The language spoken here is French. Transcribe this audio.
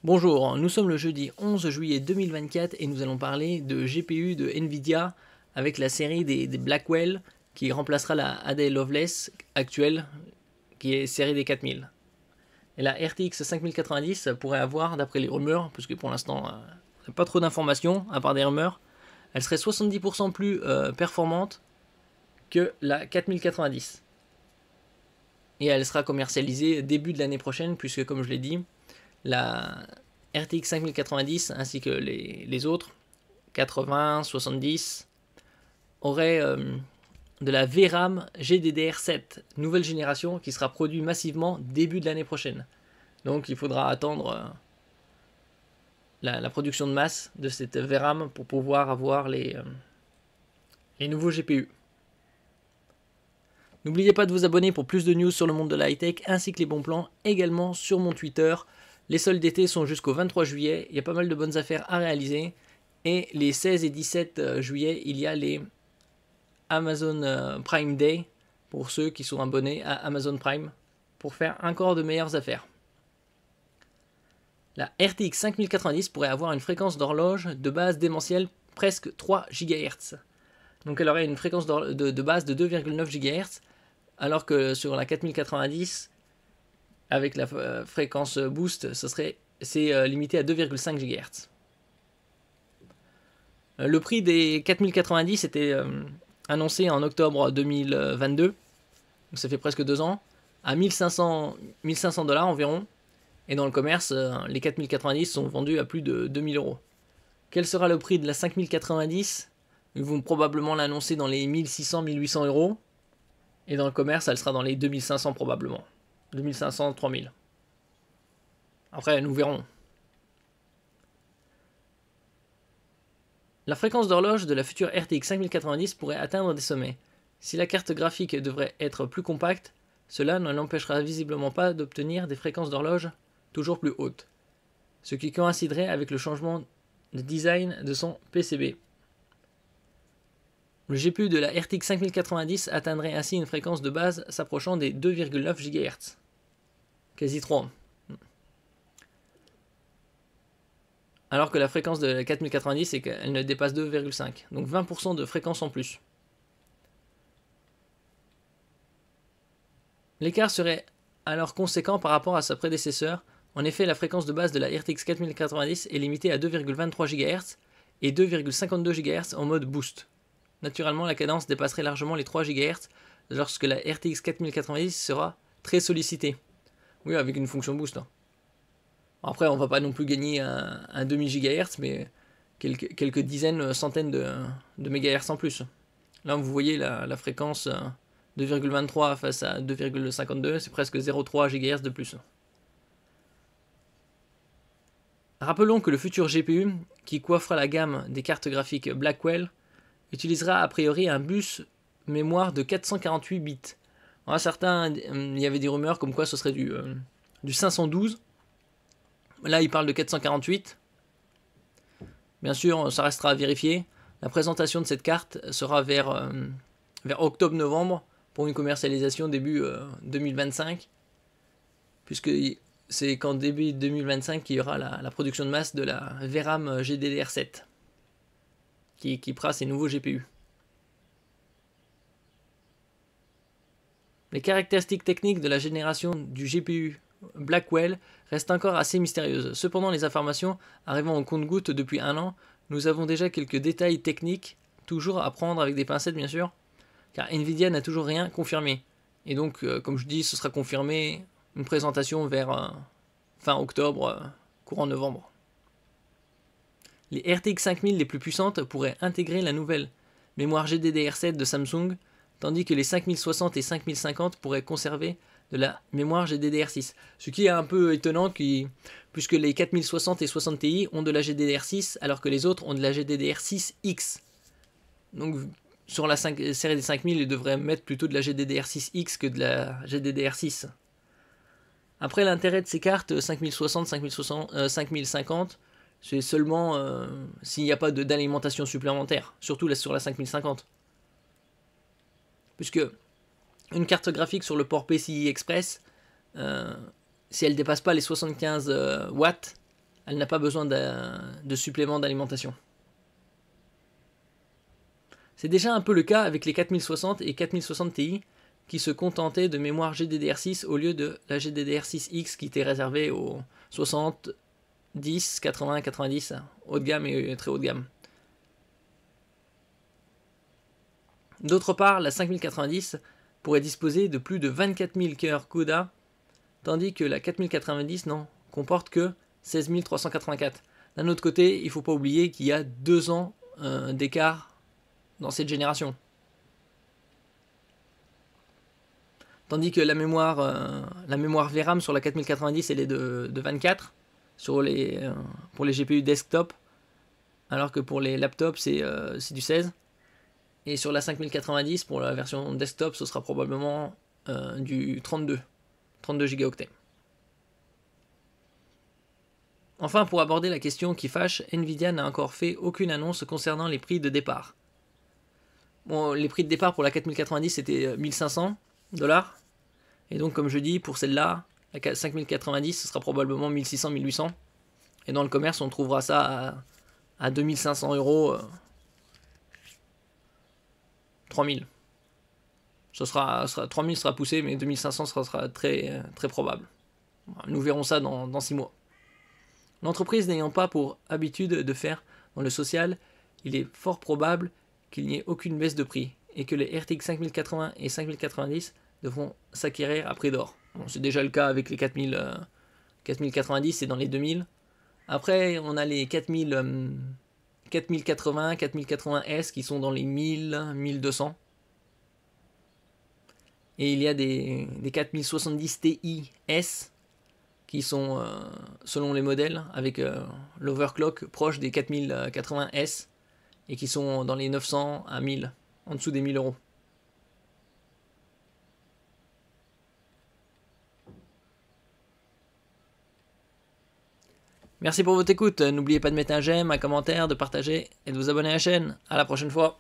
Bonjour, nous sommes le jeudi 11 juillet 2024 et nous allons parler de GPU de Nvidia avec la série des Blackwell qui remplacera la AD Loveless actuelle qui est série des 4000. Et la RTX 5090 pourrait avoir, d'après les rumeurs, parce que pour l'instant on n'a pas trop d'informations à part des rumeurs, elle serait 70% plus performante que la 4090. Et elle sera commercialisée début de l'année prochaine puisque comme je l'ai dit, la RTX 5090 ainsi que les autres 80, 70 auraient de la VRAM GDDR7 nouvelle génération qui sera produit massivement début de l'année prochaine. Donc il faudra attendre la production de masse de cette VRAM pour pouvoir avoir les nouveaux GPU. N'oubliez pas de vous abonner pour plus de news sur le monde de la high-tech ainsi que les bons plans également sur mon Twitter. Les soldes d'été sont jusqu'au 23 juillet, il y a pas mal de bonnes affaires à réaliser. Et les 16 et 17 juillet, il y a les Amazon Prime Day pour ceux qui sont abonnés à Amazon Prime pour faire encore de meilleures affaires. La RTX 5090 pourrait avoir une fréquence d'horloge de base démentielle presque 3 GHz. Donc elle aurait une fréquence de base de 2,9 GHz alors que sur la 4090 avec la fréquence boost, c'est limité à 2,5 GHz. Le prix des 4090 était annoncé en octobre 2022, donc ça fait presque 2 ans, à 1500 $, environ. Et dans le commerce, les 4090 sont vendus à plus de 2000 €. Quel sera le prix de la 5090 ? Ils vont probablement l'annoncer dans les 1600-1800 €. Et dans le commerce, elle sera dans les 2500 probablement. 2500-3000. Après, nous verrons. La fréquence d'horloge de la future RTX 5090 pourrait atteindre des sommets. Si la carte graphique devrait être plus compacte, cela ne l'empêchera visiblement pas d'obtenir des fréquences d'horloge toujours plus hautes, ce qui coïnciderait avec le changement de design de son PCB. Le GPU de la RTX 5090 atteindrait ainsi une fréquence de base s'approchant des 2,9 GHz. Quasi 3. Alors que la fréquence de la 4090 c'est qu'elle ne dépasse 2,5. Donc 20% de fréquence en plus. L'écart serait alors conséquent par rapport à sa prédécesseur. En effet, la fréquence de base de la RTX 4090 est limitée à 2,23 GHz et 2,52 GHz en mode boost. Naturellement, la cadence dépasserait largement les 3 GHz lorsque la RTX 4090 sera très sollicitée. Oui, avec une fonction boost. Après, on va pas non plus gagner un demi GHz, mais quelques dizaines, centaines de mégahertz en plus. Là, vous voyez la fréquence 2,23 face à 2,52, c'est presque 0,3 GHz de plus. Rappelons que le futur GPU, qui coiffera la gamme des cartes graphiques Blackwell, utilisera a priori un bus mémoire de 448 bits. Alors, certains, il y avait des rumeurs comme quoi ce serait du 512. Là, il parle de 448. Bien sûr, ça restera à vérifier. La présentation de cette carte sera vers octobre-novembre pour une commercialisation début 2025. Puisque c'est qu'en début 2025 qu'il y aura la production de masse de la VRAM GDDR7 qui équipera ces nouveaux GPU. Les caractéristiques techniques de la génération du GPU Blackwell restent encore assez mystérieuses. Cependant, les informations arrivant au compte-gouttes depuis 1 an, nous avons déjà quelques détails techniques, toujours à prendre avec des pincettes bien sûr, car Nvidia n'a toujours rien confirmé. Et donc, comme je dis, ce sera confirmé une présentation vers fin octobre, courant novembre. Les RTX 5000 les plus puissantes pourraient intégrer la nouvelle mémoire GDDR7 de Samsung, tandis que les 5060 et 5050 pourraient conserver de la mémoire GDDR6. Ce qui est un peu étonnant puisque les 4060 et 60 Ti ont de la GDDR6 alors que les autres ont de la GDDR6X. Donc sur la série des 5000, ils devraient mettre plutôt de la GDDR6X que de la GDDR6. Après, l'intérêt de ces cartes 5060, 5050, c'est seulement s'il n'y a pas d'alimentation supplémentaire, surtout sur la 5050. Puisque une carte graphique sur le port PCI Express, si elle ne dépasse pas les 75 watts, elle n'a pas besoin de supplément d'alimentation. C'est déjà un peu le cas avec les 4060 et 4060 Ti qui se contentaient de mémoire GDDR6 au lieu de la GDDR6X qui était réservée aux 60, 10, 80, 90, haut de gamme et très haut de gamme. D'autre part, la 5090 pourrait disposer de plus de 24 000 cœurs CUDA, tandis que la 4090 n'en comporte que 16 384. D'un autre côté, il ne faut pas oublier qu'il y a 2 ans d'écart dans cette génération. Tandis que la mémoire VRAM sur la 4090 elle est de 24 pour les GPU desktop, alors que pour les laptops c'est du 16. Et sur la 5090 pour la version desktop ce sera probablement du 32 gigaoctets. Enfin, pour aborder la question qui fâche, Nvidia n'a encore fait aucune annonce concernant les prix de départ. Bon, les prix de départ pour la 4090 c'était 1500 $. Et donc, comme je dis, pour celle-là, la 5090, ce sera probablement 1600, 1800. Et dans le commerce, on trouvera ça à 2500 €, 3000. 3000 sera poussé, mais 2500 sera très, très probable. Nous verrons ça dans 6 mois. L'entreprise n'ayant pas pour habitude de faire dans le social, il est fort probable qu'il n'y ait aucune baisse de prix et que les RTX 5080 et 5090 devront s'acquérir à prix d'or. Bon, c'est déjà le cas avec les 4090, c'est dans les 2000. Après, on a les 4080, 4080S qui sont dans les 1000, 1200. Et il y a des 4070 Ti S qui sont, selon les modèles, avec l'overclock proche des 4080S et qui sont dans les 900 à 1000, en dessous des 1000 €. Merci pour votre écoute. N'oubliez pas de mettre un j'aime, un commentaire, de partager et de vous abonner à la chaîne. À la prochaine fois.